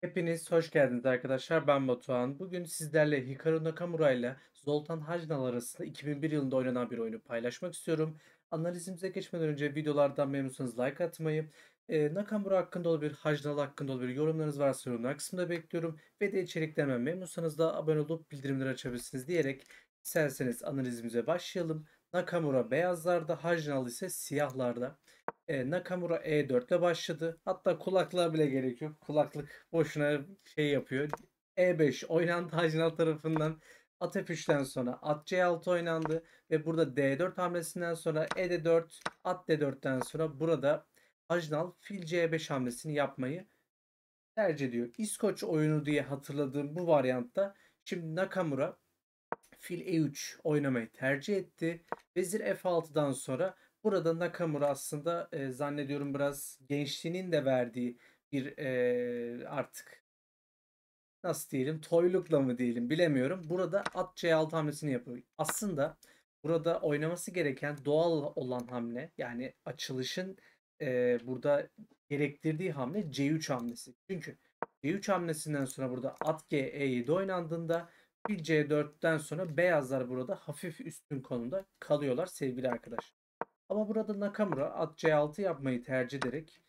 Hepiniz hoş geldiniz arkadaşlar. Ben Batuhan. Bugün sizlerle Hikaru Nakamura ile Zoltan Hajnal arasında 2001 yılında oynanan bir oyunu paylaşmak istiyorum. Analizimize geçmeden önce videolardan memnunsanız like atmayı, Nakamura hakkında olabilir, Hajnal hakkında olabilir yorumlarınız varsa yorumlar kısmında bekliyorum. Ve de içeriklerden memnunsanız da abone olup bildirimleri açabilirsiniz diyerek isterseniz analizimize başlayalım. Nakamura beyazlarda, Hajnal ise siyahlarda. Nakamura E4'le başladı. Hatta kulaklığa bile gerek yok. Kulaklık boşuna şey yapıyor. E5 oynandı Hacnal tarafından. At F3'ten sonra at C6 oynandı ve burada D4 hamlesinden sonra E4, at D4'ten sonra burada Hacnal fil C5 hamlesini yapmayı tercih ediyor. İskoç oyunu diye hatırladığım bu varyantta şimdi Nakamura fil E3 oynamayı tercih etti. Vezir F6'dan sonra burada Nakamura aslında zannediyorum biraz gençliğinin de verdiği bir artık nasıl diyelim toylukla mı diyelim bilemiyorum. Burada at C6 hamlesini yapıyor. Aslında burada oynaması gereken doğal olan hamle yani açılışın burada gerektirdiği hamle C3 hamlesi. Çünkü C3 hamlesinden sonra burada at G E7 oynandığında bir C4'ten sonra beyazlar burada hafif üstün konumda kalıyorlar sevgili arkadaşlar. Ama burada Nakamura at C6 yapmayı tercih ederek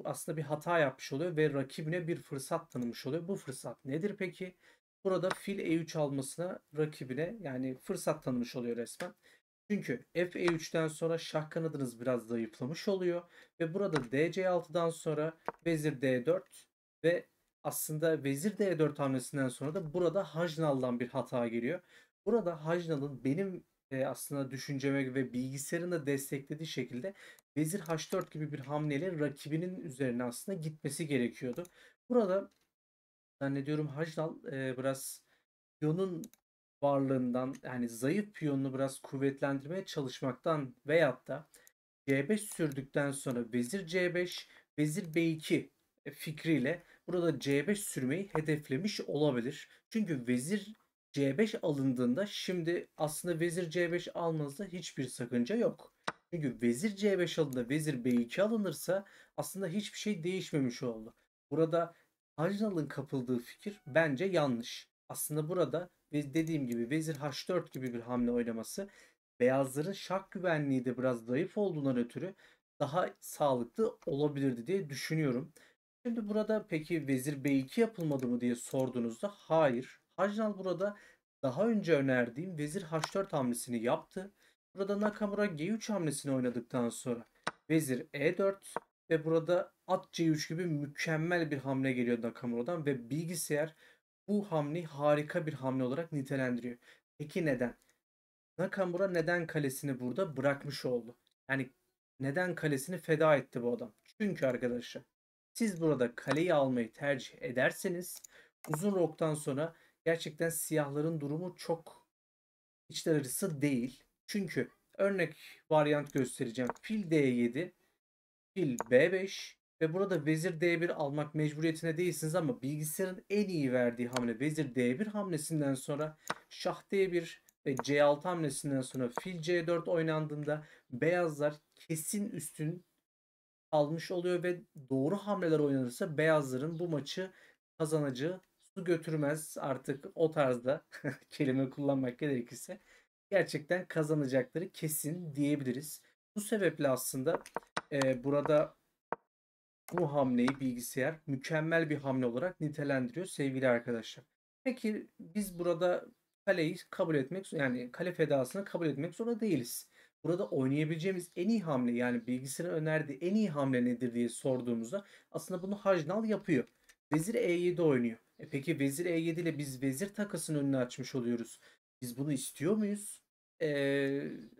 aslında bir hata yapmış oluyor ve rakibine bir fırsat tanımış oluyor. Bu fırsat nedir peki? Burada fil E3 almasına rakibine yani fırsat tanımış oluyor resmen. Çünkü F3'ten sonra şah kanadınız biraz zayıflamış oluyor ve burada DC6'dan sonra vezir D4 ve aslında vezir D4 hamlesinden sonra da burada Hajnal'dan bir hata geliyor. Burada Hajnal'ın benim aslında düşünceme ve bilgisayarın da desteklediği şekilde vezir H4 gibi bir hamleyle rakibinin üzerine aslında gitmesi gerekiyordu. Burada zannediyorum Hajnal biraz piyonun varlığından yani zayıf piyonunu biraz kuvvetlendirmeye çalışmaktan veyahut da C5 sürdükten sonra vezir C5, vezir B2 fikriyle burada C5 sürmeyi hedeflemiş olabilir. Çünkü vezir C5 alındığında şimdi aslında vezir C5 almanızda hiçbir sakınca yok. Çünkü vezir C5 alındığında vezir B2 alınırsa aslında hiçbir şey değişmemiş oldu. Burada Hajnal'ın kapıldığı fikir bence yanlış. Aslında burada ve dediğim gibi vezir H4 gibi bir hamle oynaması beyazların şah güvenliği de biraz zayıf olduğundan ötürü daha sağlıklı olabilirdi diye düşünüyorum. Şimdi burada peki vezir B2 yapılmadı mı diye sorduğunuzda hayır. Hajnal burada daha önce önerdiğim vezir H4 hamlesini yaptı. Burada Nakamura G3 hamlesini oynadıktan sonra vezir E4 ve burada at C3 gibi mükemmel bir hamle geliyor Nakamura'dan ve bilgisayar bu hamleyi harika bir hamle olarak nitelendiriyor. Peki neden? Nakamura neden kalesini burada bırakmış oldu? Yani neden kalesini feda etti bu adam? Çünkü arkadaşlar siz burada kaleyi almayı tercih ederseniz uzun roktan sonra gerçekten siyahların durumu çok içler acısı değil. Çünkü örnek varyant göstereceğim. Fil D7, fil B5 ve burada vezir D1 almak mecburiyetine değilsiniz ama bilgisayarın en iyi verdiği hamle vezir D1 hamlesinden sonra şah D1 ve C6 hamlesinden sonra fil C4 oynandığında beyazlar kesin üstün almış oluyor ve doğru hamleler oynanırsa beyazların bu maçı kazanacağı su götürmez artık o tarzda kelime kullanmak gerekirse gerçekten kazanacakları kesin diyebiliriz. Bu sebeple aslında burada bu hamleyi bilgisayar mükemmel bir hamle olarak nitelendiriyor sevgili arkadaşlar. Peki biz burada kaleyi kabul etmek yani kale fedasını kabul etmek zorunda değiliz. Burada oynayabileceğimiz en iyi hamle yani bilgisayarın önerdiği en iyi hamle nedir diye sorduğumuzda aslında bunu Hajnal yapıyor. Vezir E7 oynuyor. Peki vezir E7 ile biz vezir takasının önünü açmış oluyoruz. Biz bunu istiyor muyuz?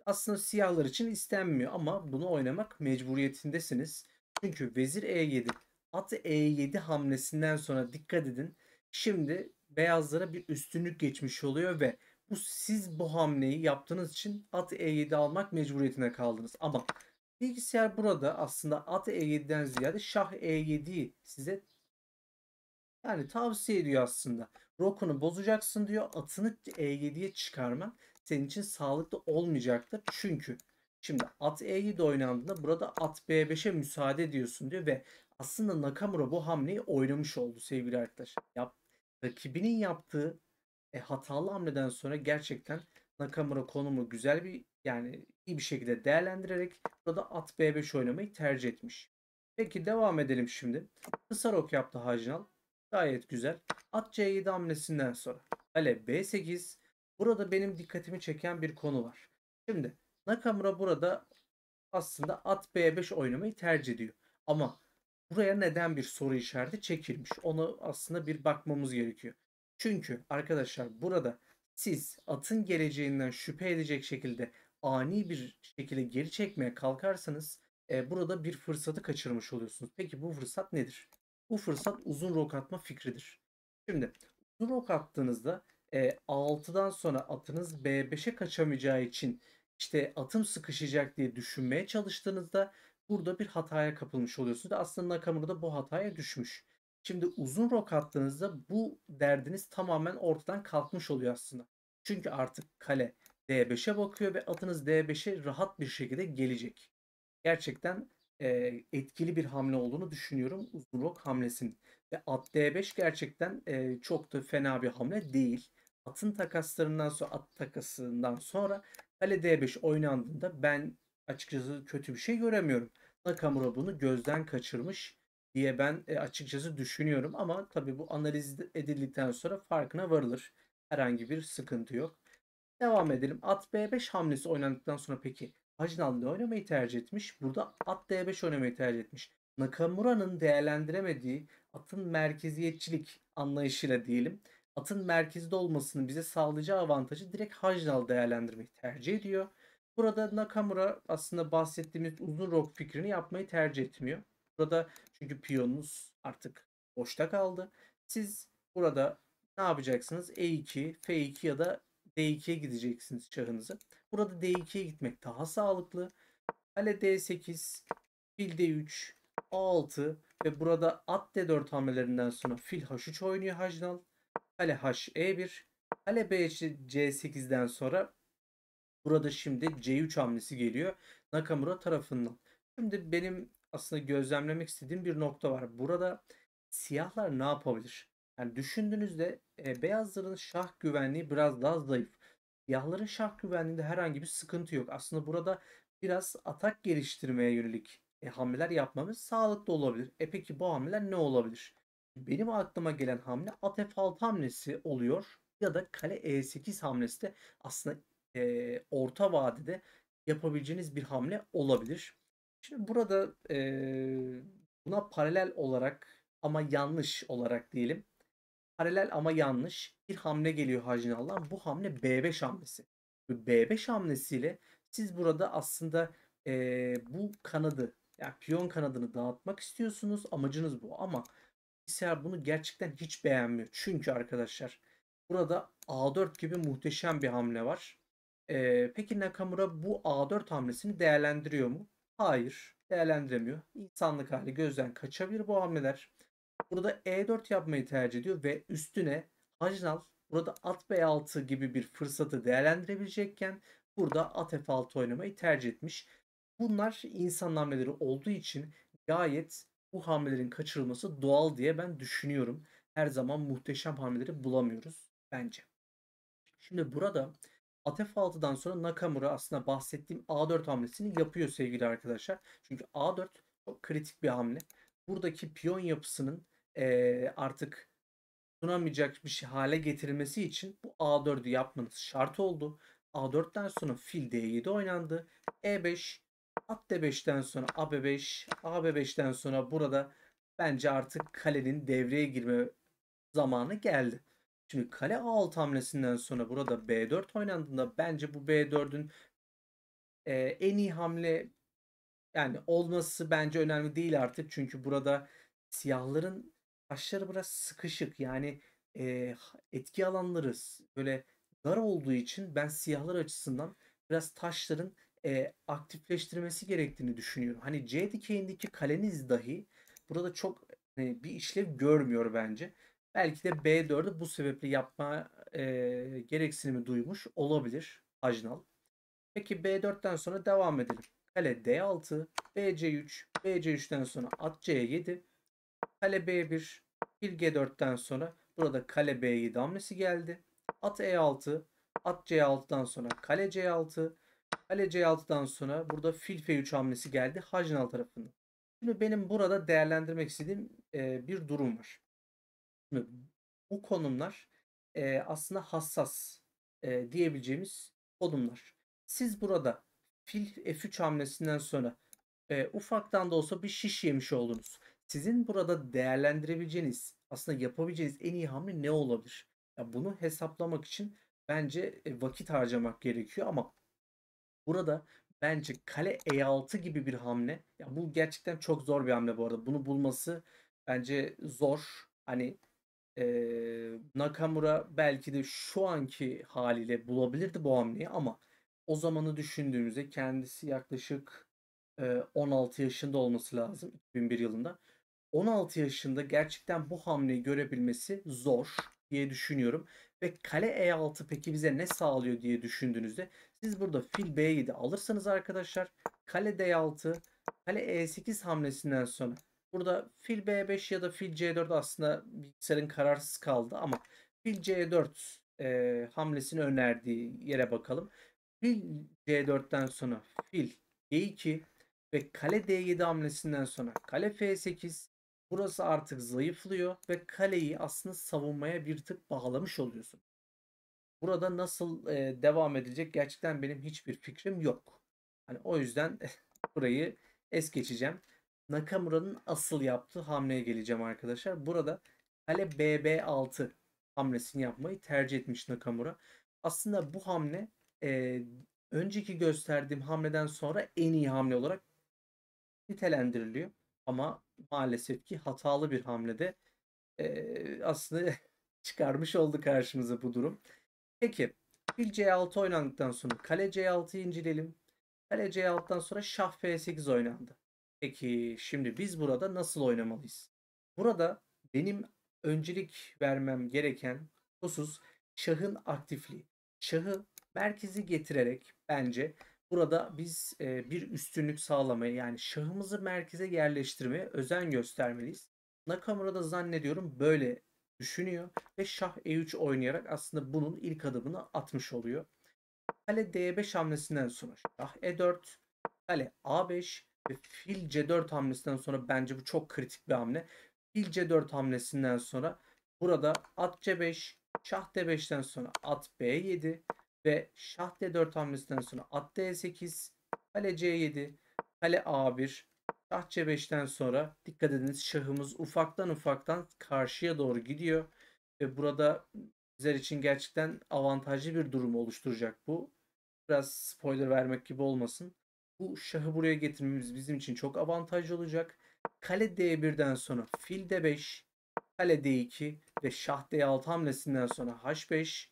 Aslında siyahlar için istenmiyor ama bunu oynamak mecburiyetindesiniz. Çünkü vezir E7, at E7 hamlesinden sonra dikkat edin. Şimdi beyazlara bir üstünlük geçmiş oluyor ve siz bu hamleyi yaptığınız için at E7 almak mecburiyetine kaldınız. Ama bilgisayar burada aslında at E7'den ziyade şah E7'yi size yani tavsiye ediyor aslında. Rokunu bozacaksın diyor. Atını E7'ye çıkarman senin için sağlıklı olmayacaktır. Çünkü şimdi at E7 oynandığında burada at B5'e müsaade ediyorsun diyor ve Aslında Nakamura bu hamleyi oynamış oldu sevgili arkadaşlar. Rakibinin yaptığı hatalı hamleden sonra gerçekten Nakamura konumu güzel bir yani iyi bir şekilde değerlendirerek burada at B5 oynamayı tercih etmiş. Peki devam edelim şimdi. Kısa rok yaptı Hajnal. Gayet güzel. At C7 hamlesinden sonra kale B8. Burada benim dikkatimi çeken bir konu var. Şimdi Nakamura burada aslında at B5 oynamayı tercih ediyor. Ama buraya neden bir soru işareti çekilmiş? Onu aslında bir bakmamız gerekiyor. Çünkü arkadaşlar burada siz atın geleceğinden şüphe edecek şekilde ani bir şekilde geri çekmeye kalkarsanız burada bir fırsatı kaçırmış oluyorsunuz. Peki bu fırsat nedir? Bu fırsat uzun rok atma fikridir. Şimdi uzun rok attığınızda A6'dan sonra atınız B5'e kaçamayacağı için işte atım sıkışacak diye düşünmeye çalıştığınızda burada bir hataya kapılmış oluyorsunuz. Aslında Nakamura da bu hataya düşmüş. Şimdi uzun rok attığınızda bu derdiniz tamamen ortadan kalkmış oluyor aslında. Çünkü artık kale D5'e bakıyor ve atınız D5'e rahat bir şekilde gelecek. Gerçekten etkili bir hamle olduğunu düşünüyorum uzun rok hamlesinin. Ve at D5 gerçekten çok da fena bir hamle değil. Atın takaslarından sonra at takasından sonra kale D5 oynandığında ben açıkçası kötü bir şey göremiyorum. Nakamura bunu gözden kaçırmış diye ben açıkçası düşünüyorum ama tabii bu analiz edildikten sonra farkına varılır. Herhangi bir sıkıntı yok. Devam edelim. At B5 hamlesi oynandıktan sonra peki Hacnal ne oynamayı tercih etmiş? Burada at D5 oynamayı tercih etmiş. Nakamura'nın değerlendiremediği atın merkeziyetçilik anlayışıyla diyelim. Atın merkezde olmasını bize sağlayacağı avantajı direkt Hajnal değerlendirmeyi tercih ediyor. Burada Nakamura aslında bahsettiğimiz uzun rok fikrini yapmayı tercih etmiyor. Burada çünkü piyonunuz artık boşta kaldı. Siz burada ne yapacaksınız? E2, F2 ya da D2'ye gideceksiniz şahınızı. Burada D2'ye gitmek daha sağlıklı. Kale D8, fil D3, A6 ve burada at D4 hamlelerinden sonra fil H3 oynuyor Hajnal. Kale H E1, kale B C8'den sonra burada şimdi C3 hamlesi geliyor Nakamura tarafından. Şimdi benim aslında gözlemlemek istediğim bir nokta var. Burada siyahlar ne yapabilir? Yani düşündüğünüzde beyazların şah güvenliği biraz daha zayıf. Siyahların şah güvenliğinde herhangi bir sıkıntı yok. Aslında burada biraz atak geliştirmeye yönelik hamleler yapmamız sağlıklı olabilir. Peki bu hamleler ne olabilir? Benim aklıma gelen hamle at F6 hamlesi oluyor ya da kale E8 hamlesi de aslında orta vadede yapabileceğiniz bir hamle olabilir. Şimdi burada buna paralel olarak ama yanlış olarak diyelim. Paralel ama yanlış bir hamle geliyor Hacı. Bu hamle B5 hamlesi. B5 hamlesiyle siz burada aslında bu kanadı yani piyon kanadını dağıtmak istiyorsunuz. Amacınız bu ama bilgisayar bunu gerçekten hiç beğenmiyor. Çünkü arkadaşlar burada A4 gibi muhteşem bir hamle var. Peki Nakamura bu A4 hamlesini değerlendiriyor mu? Hayır, değerlendiremiyor. İnsanlık hali gözden kaçabilir bu hamleler. Burada E4 yapmayı tercih ediyor ve üstüne Hajnal burada at B6 gibi bir fırsatı değerlendirebilecekken burada at F6 oynamayı tercih etmiş. Bunlar insan hamleleri olduğu için gayet bu hamlelerin kaçırılması doğal diye ben düşünüyorum. Her zaman muhteşem hamleleri bulamıyoruz bence. Şimdi burada at F6'dan sonra Nakamura aslında bahsettiğim A4 hamlesini yapıyor sevgili arkadaşlar. Çünkü A4 çok kritik bir hamle. Buradaki piyon yapısının artık tutunamayacak bir şey hale getirilmesi için bu A4'ü yapmanız şart oldu. A4'ten sonra fil D7 oynandı. E5, at D5'ten sonra AB5, AB5'ten sonra burada bence artık kalenin devreye girme zamanı geldi. Şimdi kale A6 hamlesinden sonra burada B4 oynandığında bence bu B4'ün en iyi hamle yani olması bence önemli değil artık. Çünkü burada siyahların taşları biraz sıkışık. Yani etki alanları böyle dar olduğu için ben siyahlar açısından biraz taşların aktifleştirmesi gerektiğini düşünüyorum. Hani C dikeyindeki kaleniz dahi burada çok bir işlev görmüyor bence. Belki de B4'ü bu sebeple yapma gereksinimi duymuş olabilir Ajnal. Peki B4'ten sonra devam edelim. kale D6, BC3, BC3'ten sonra at C7, kale B1, fil G4'ten sonra burada kale B7 hamlesi geldi. At E6, at C6'dan sonra kale C6, kale C6'dan sonra burada fil F3 hamlesi geldi Hajnal tarafından. Şimdi benim burada değerlendirmek istediğim bir durum var. Şimdi bu konumlar aslında hassas diyebileceğimiz konumlar. Siz burada fil F3 hamlesinden sonra ufaktan da olsa bir şiş yemiş oldunuz. Sizin burada değerlendirebileceğiniz, aslında yapabileceğiniz en iyi hamle ne olabilir? Ya bunu hesaplamak için bence vakit harcamak gerekiyor ama burada bence kale E6 gibi bir hamle. Ya bu gerçekten çok zor bir hamle bu arada. Bunu bulması bence zor. Hani Nakamura belki de şu anki haliyle bulabilirdi bu hamleyi ama o zamanı düşündüğümüzde kendisi yaklaşık 16 yaşında olması lazım 2001 yılında. 16 yaşında gerçekten bu hamleyi görebilmesi zor diye düşünüyorum. Ve kale E6 peki bize ne sağlıyor diye düşündüğünüzde siz burada fil B7 alırsanız arkadaşlar kale D6, kale E8 hamlesinden sonra burada fil B5 ya da fil C4 aslında bilgisayarın kararsız kaldı ama fil C4 hamlesini önerdiği yere bakalım. Fil C4'ten sonra fil G2 ve kale D7 hamlesinden sonra kale F8. Burası artık zayıflıyor ve kaleyi aslında savunmaya bir tık bağlamış oluyorsun. Burada nasıl devam edilecek gerçekten benim hiçbir fikrim yok. Hani o yüzden burayı es geçeceğim. Nakamura'nın asıl yaptığı hamleye geleceğim arkadaşlar. Burada kale BB6 hamlesini yapmayı tercih etmiş Nakamura. Aslında bu hamle e, önceki gösterdiğim hamleden sonra en iyi hamle olarak nitelendiriliyor. Ama maalesef ki hatalı bir hamlede aslında çıkarmış oldu karşımıza bu durum. Peki fil C6 oynandıktan sonra kale C6'yı inceleyelim. Kale C6'dan sonra şah F8 oynandı. Peki şimdi biz burada nasıl oynamalıyız? Burada benim öncelik vermem gereken husus şahın aktifliği. Şahı merkezi getirerek bence burada biz bir üstünlük sağlamaya yani şahımızı merkeze yerleştirmeye özen göstermeliyiz. Nakamura da zannediyorum böyle düşünüyor ve şah E3 oynayarak aslında bunun ilk adımını atmış oluyor. Kale D5 hamlesinden sonra şah E4, kale A5 ve fil C4 hamlesinden sonra bence bu çok kritik bir hamle. Fil C4 hamlesinden sonra burada at C5, şah D5'ten sonra at B7 ve şah D4 hamlesinden sonra at D8, kale C7, kale A1, şah C5'ten sonra dikkat ediniz şahımız ufaktan ufaktan karşıya doğru gidiyor ve burada bizler için gerçekten avantajlı bir durum oluşturacak bu. Biraz spoiler vermek gibi olmasın. Bu şahı buraya getirmemiz bizim için çok avantajlı olacak. Kale D1'den sonra fil D5, kale D2 ve şah D6 hamlesinden sonra H5,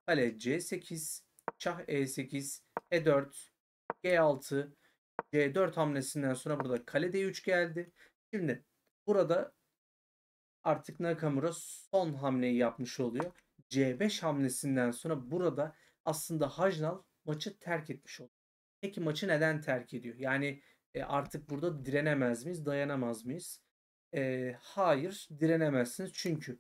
kale C8, şah E8, E4, G6, C4 hamlesinden sonra burada kale D3 geldi. Şimdi burada artık Nakamura son hamleyi yapmış oluyor. C5 hamlesinden sonra burada aslında Hajnal maçı terk etmiş oluyor. Peki maçı neden terk ediyor? Yani artık burada direnemez miyiz, dayanamaz mıyız? Hayır, direnemezsiniz. Çünkü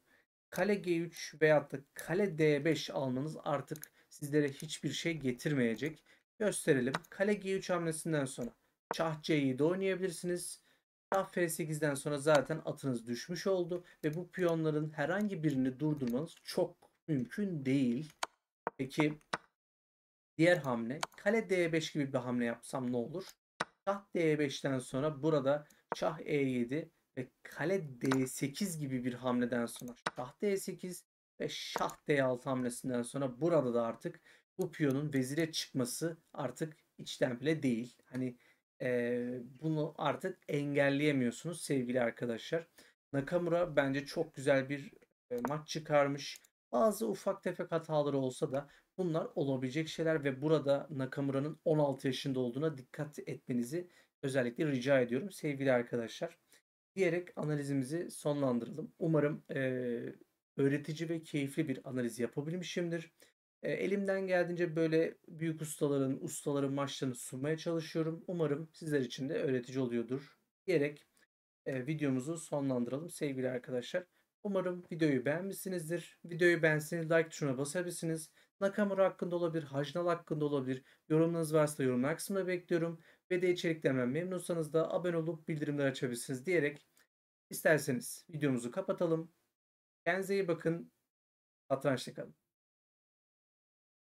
kale G3 veyahut da kale D5 almanız artık sizlere hiçbir şey getirmeyecek. Gösterelim. Kale G3 hamlesinden sonra şah C7 oynayabilirsiniz. Şah F8'den sonra zaten atınız düşmüş oldu ve bu piyonların herhangi birini durdurmanız çok mümkün değil. Peki diğer hamle kale D5 gibi bir hamle yapsam ne olur? Şah D5'ten sonra burada şah E7 ve kale D8 gibi bir hamleden sonra şah D8 ve şah D6 hamlesinden sonra burada da artık bu piyonun vezire çıkması artık içten bile değil. Hani bunu artık engelleyemiyorsunuz sevgili arkadaşlar. Nakamura bence çok güzel bir maç çıkarmış. Bazı ufak tefek hataları olsa da bunlar olabilecek şeyler ve burada Nakamura'nın 16 yaşında olduğuna dikkat etmenizi özellikle rica ediyorum sevgili arkadaşlar. Diyerek analizimizi sonlandıralım. Umarım öğretici ve keyifli bir analiz yapabilmişimdir. Elimden geldiğince böyle büyük ustaların maçlarını sunmaya çalışıyorum. Umarım sizler için de öğretici oluyordur diyerek videomuzu sonlandıralım sevgili arkadaşlar. Umarım videoyu beğenmişsinizdir. Videoyu beğenseniz like tuşuna basabilirsiniz. Nakamura hakkında olabilir, Hajnal hakkında olabilir. Yorumlarınız varsa yorumlar kısmında bekliyorum. Ve de içeriklerden memnunsanız da abone olup bildirimleri açabilirsiniz diyerek isterseniz videomuzu kapatalım. Kendinize iyi bakın. Satrançta kalın.